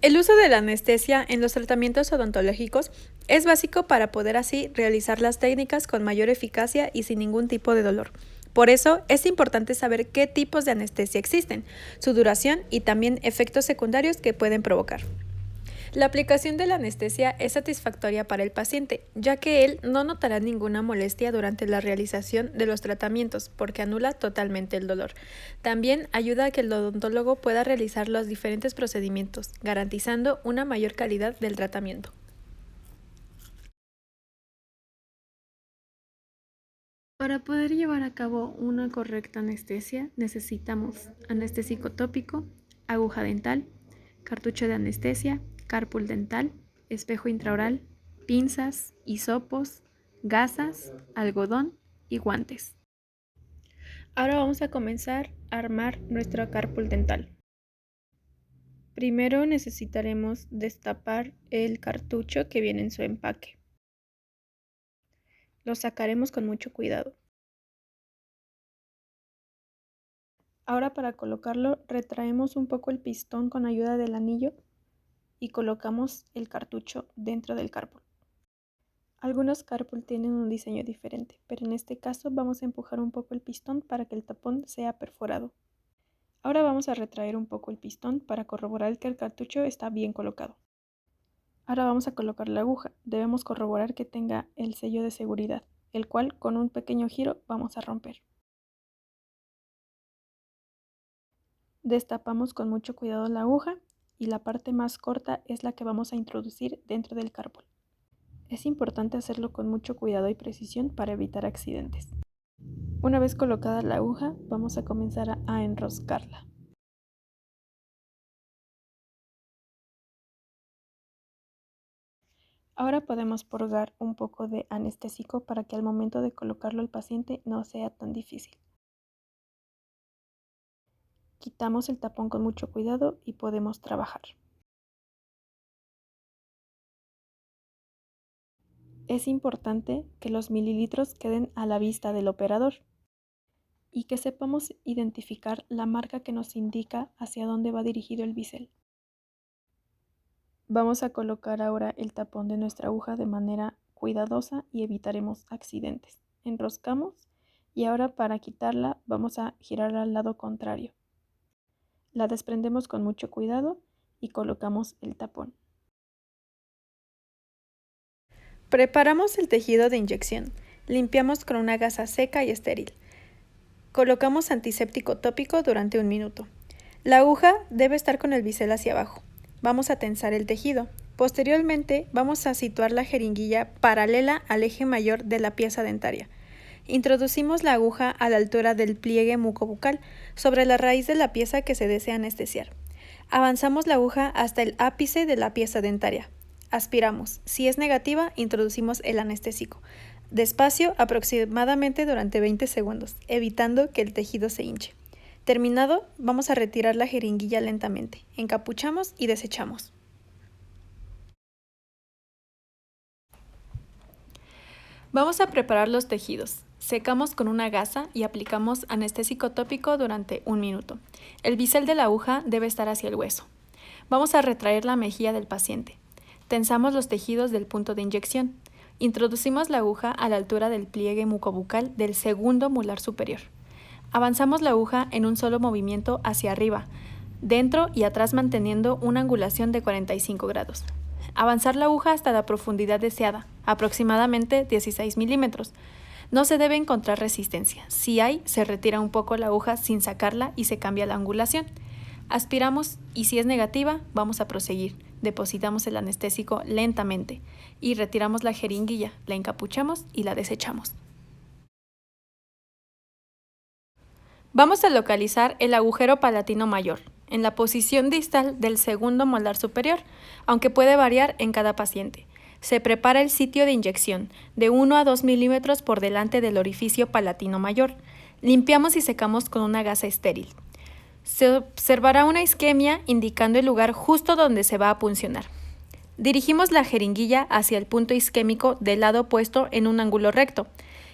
El uso de la anestesia en los tratamientos odontológicos es básico para poder así realizar las técnicas con mayor eficacia y sin ningún tipo de dolor. Por eso es importante saber qué tipos de anestesia existen, su duración y también efectos secundarios que pueden provocar. La aplicación de la anestesia es satisfactoria para el paciente, ya que él no notará ninguna molestia durante la realización de los tratamientos, porque anula totalmente el dolor. También ayuda a que el odontólogo pueda realizar los diferentes procedimientos, garantizando una mayor calidad del tratamiento. Para poder llevar a cabo una correcta anestesia, necesitamos anestésico tópico, aguja dental, cartucho de anestesia, cárpul dental, espejo intraoral, pinzas, hisopos, gasas, algodón y guantes. Ahora vamos a comenzar a armar nuestro cárpul dental. Primero necesitaremos destapar el cartucho que viene en su empaque. Lo sacaremos con mucho cuidado. Ahora para colocarlo retraemos un poco el pistón con ayuda del anillo y colocamos el cartucho dentro del cárpul. Algunos cárpul tienen un diseño diferente, pero en este caso vamos a empujar un poco el pistón para que el tapón sea perforado. Ahora vamos a retraer un poco el pistón para corroborar que el cartucho está bien colocado. Ahora vamos a colocar la aguja. Debemos corroborar que tenga el sello de seguridad, el cual con un pequeño giro vamos a romper. Destapamos con mucho cuidado la aguja y la parte más corta es la que vamos a introducir dentro del cárpul. Es importante hacerlo con mucho cuidado y precisión para evitar accidentes. Una vez colocada la aguja, vamos a comenzar a enroscarla. Ahora podemos purgar un poco de anestésico para que al momento de colocarlo al paciente no sea tan difícil. Quitamos el tapón con mucho cuidado y podemos trabajar. Es importante que los mililitros queden a la vista del operador y que sepamos identificar la marca que nos indica hacia dónde va dirigido el bisel. Vamos a colocar ahora el tapón de nuestra aguja de manera cuidadosa y evitaremos accidentes. Enroscamos y ahora para quitarla vamos a girar al lado contrario. La desprendemos con mucho cuidado y colocamos el tapón. Preparamos el tejido de inyección. Limpiamos con una gasa seca y estéril. Colocamos antiséptico tópico durante 1 minuto. La aguja debe estar con el bisel hacia abajo. Vamos a tensar el tejido. Posteriormente vamos a situar la jeringuilla paralela al eje mayor de la pieza dentaria. Introducimos la aguja a la altura del pliegue mucobucal sobre la raíz de la pieza que se desea anestesiar. Avanzamos la aguja hasta el ápice de la pieza dentaria. Aspiramos. Si es negativa, introducimos el anestésico. Despacio, aproximadamente durante 20 segundos, evitando que el tejido se hinche. Terminado, vamos a retirar la jeringuilla lentamente. Encapuchamos y desechamos. Vamos a preparar los tejidos. Secamos con una gasa y aplicamos anestésico tópico durante 1 minuto. El bisel de la aguja debe estar hacia el hueso. Vamos a retraer la mejilla del paciente. Tensamos los tejidos del punto de inyección. Introducimos la aguja a la altura del pliegue mucobucal del segundo molar superior. Avanzamos la aguja en un solo movimiento hacia arriba, dentro y atrás manteniendo una angulación de 45 grados. Avanzar la aguja hasta la profundidad deseada, aproximadamente 16 milímetros. No se debe encontrar resistencia. Si hay, se retira un poco la aguja sin sacarla y se cambia la angulación. Aspiramos y si es negativa, vamos a proseguir. Depositamos el anestésico lentamente y retiramos la jeringuilla, la encapuchamos y la desechamos. Vamos a localizar el agujero palatino mayor, en la posición distal del segundo molar superior, aunque puede variar en cada paciente. Se prepara el sitio de inyección, de 1 a 2 milímetros por delante del orificio palatino mayor. Limpiamos y secamos con una gasa estéril. Se observará una isquemia indicando el lugar justo donde se va a puncionar. Dirigimos la jeringuilla hacia el punto isquémico del lado opuesto en un ángulo recto.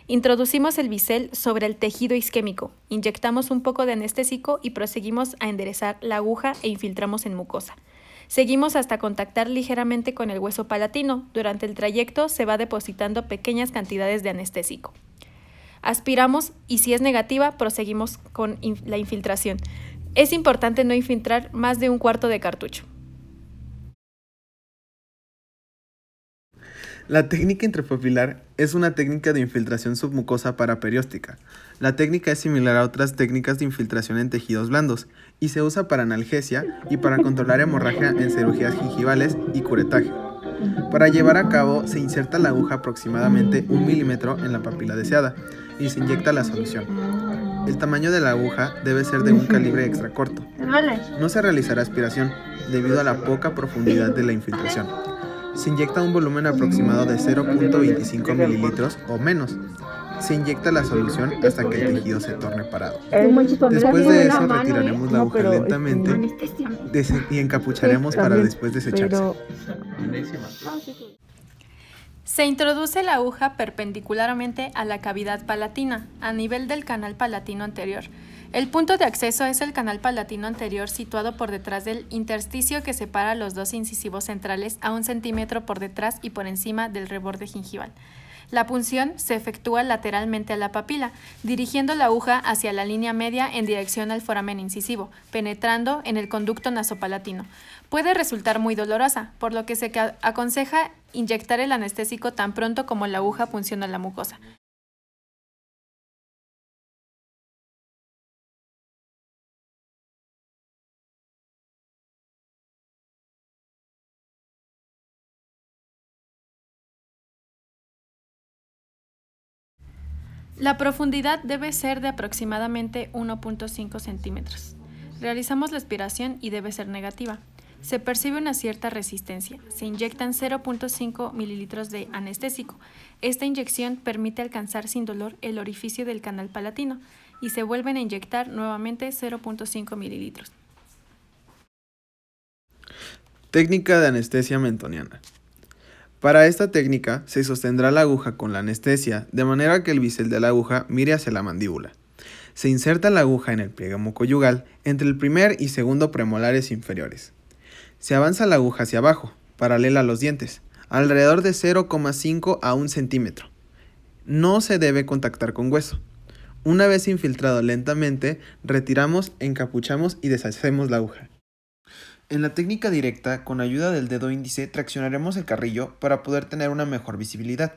Introducimos el bisel sobre el tejido isquémico, inyectamos un poco de anestésico y proseguimos a enderezar la aguja e infiltramos en mucosa. Seguimos hasta contactar ligeramente con el hueso palatino. Durante el trayecto se va depositando pequeñas cantidades de anestésico. Aspiramos y si es negativa, proseguimos con la infiltración. Es importante no infiltrar más de un cuarto de cartucho. La técnica intrapapilar es una técnica de infiltración submucosa paraperióstica. La técnica es similar a otras técnicas de infiltración en tejidos blandos y se usa para analgesia y para controlar hemorragia en cirugías gingivales y curetaje. Para llevar a cabo, se inserta la aguja aproximadamente 1 milímetro en la papila deseada y se inyecta la solución. El tamaño de la aguja debe ser de un calibre extra corto. No se realizará aspiración debido a la poca profundidad de la infiltración. Se inyecta un volumen aproximado de 0.25 mililitros o menos. Se inyecta la solución hasta que el tejido se torne parado. Después de eso retiraremos la aguja lentamente y encapucharemos para después desecharse. Se introduce la aguja perpendicularmente a la cavidad palatina, a nivel del canal palatino anterior. El punto de acceso es el canal palatino anterior situado por detrás del intersticio que separa los dos incisivos centrales a 1 centímetro por detrás y por encima del reborde gingival. La punción se efectúa lateralmente a la papila, dirigiendo la aguja hacia la línea media en dirección al foramen incisivo, penetrando en el conducto nasopalatino. Puede resultar muy dolorosa, por lo que se aconseja inyectar el anestésico tan pronto como la aguja punciona la mucosa. La profundidad debe ser de aproximadamente 1.5 centímetros. Realizamos la aspiración y debe ser negativa. Se percibe una cierta resistencia. Se inyectan 0.5 mililitros de anestésico. Esta inyección permite alcanzar sin dolor el orificio del canal palatino y se vuelven a inyectar nuevamente 0.5 mililitros. Técnica de anestesia mentoniana. Para esta técnica se sostendrá la aguja con la anestesia de manera que el bisel de la aguja mire hacia la mandíbula. Se inserta la aguja en el pliegue mucoyugal entre el primer y segundo premolares inferiores. Se avanza la aguja hacia abajo, paralela a los dientes, alrededor de 0,5 a 1 centímetro. No se debe contactar con hueso. Una vez infiltrado lentamente, retiramos, encapuchamos y deshacemos la aguja. En la técnica directa, con ayuda del dedo índice, traccionaremos el carrillo para poder tener una mejor visibilidad.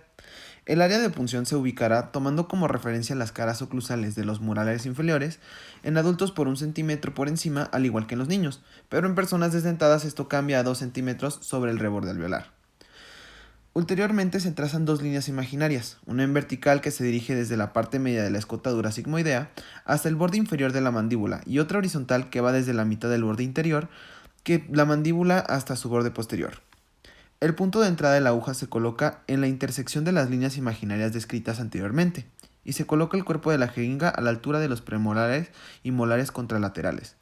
El área de punción se ubicará tomando como referencia las caras oclusales de los molares inferiores, en adultos por 1 centímetro por encima, al igual que en los niños, pero en personas desdentadas esto cambia a 2 centímetros sobre el reborde alveolar. Ulteriormente se trazan 2 líneas imaginarias, una en vertical que se dirige desde la parte media de la escotadura sigmoidea hasta el borde inferior de la mandíbula y otra horizontal que va desde la mitad del borde interior que la mandíbula hasta su borde posterior. El punto de entrada de la aguja se coloca en la intersección de las líneas imaginarias descritas anteriormente y se coloca el cuerpo de la jeringa a la altura de los premolares y molares contralaterales.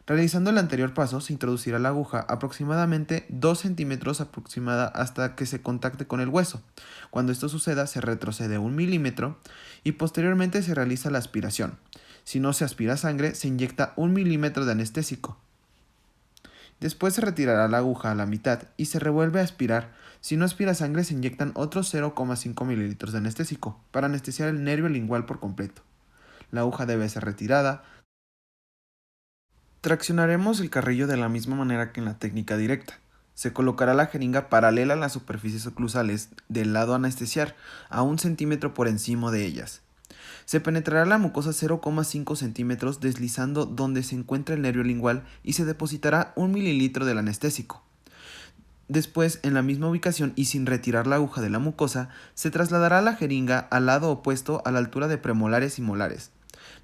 Realizando el anterior paso, se introducirá la aguja aproximadamente 2 centímetros aproximada hasta que se contacte con el hueso. Cuando esto suceda, se retrocede 1 milímetro y posteriormente se realiza la aspiración. Si no se aspira sangre, se inyecta 1 milímetro de anestésico. Después se retirará la aguja a la mitad y se revuelve a aspirar. Si no aspira sangre, se inyectan otros 0,5 mililitros de anestésico para anestesiar el nervio lingual por completo. La aguja debe ser retirada. Traccionaremos el carrillo de la misma manera que en la técnica directa. Se colocará la jeringa paralela a las superficies oclusales del lado a anestesiar, a 1 centímetro por encima de ellas. Se penetrará la mucosa 0,5 centímetros deslizando donde se encuentra el nervio lingual y se depositará 1 mililitro del anestésico. Después, en la misma ubicación y sin retirar la aguja de la mucosa, se trasladará la jeringa al lado opuesto a la altura de premolares y molares.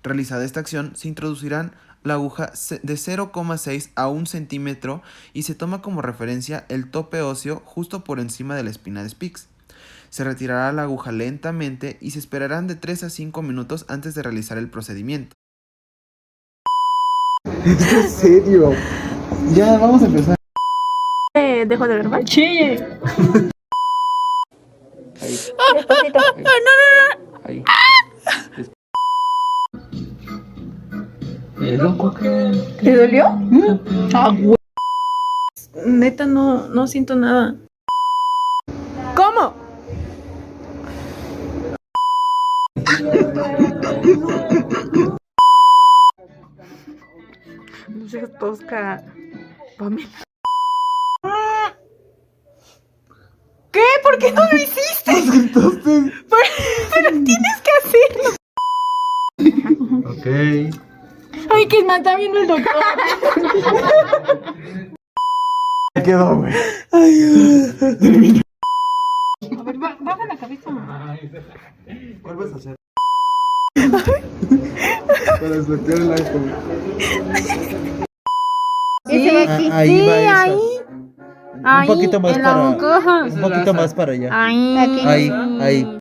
Realizada esta acción, se introducirán la aguja de 0,6 a 1 centímetro y se toma como referencia el tope óseo justo por encima de la espina de Spix. Se retirará la aguja lentamente y se esperarán de 3 a 5 minutos antes de realizar el procedimiento. ¿Es en serio? Ya, vamos a empezar. ¿Dejo de grabar? Sí. Ahí. Despacito. Ahí. ¿Te dolió? Ah, güey. neta no siento nada. ¿Cómo? No seas tosca, Pamela. ¿Qué? ¿Por qué no lo hiciste? Pero tienes que hacerlo. Ok. Ay, que me está viendo el doctor. Me quedó, güey. A ver, baja la cabeza. ¿Cuál vas a hacer? Para desbloquear el iPhone. Sí, Ahí va esa. ahí. Un poquito más en la para. boca. Un poquito más para allá. Ahí. Ahí.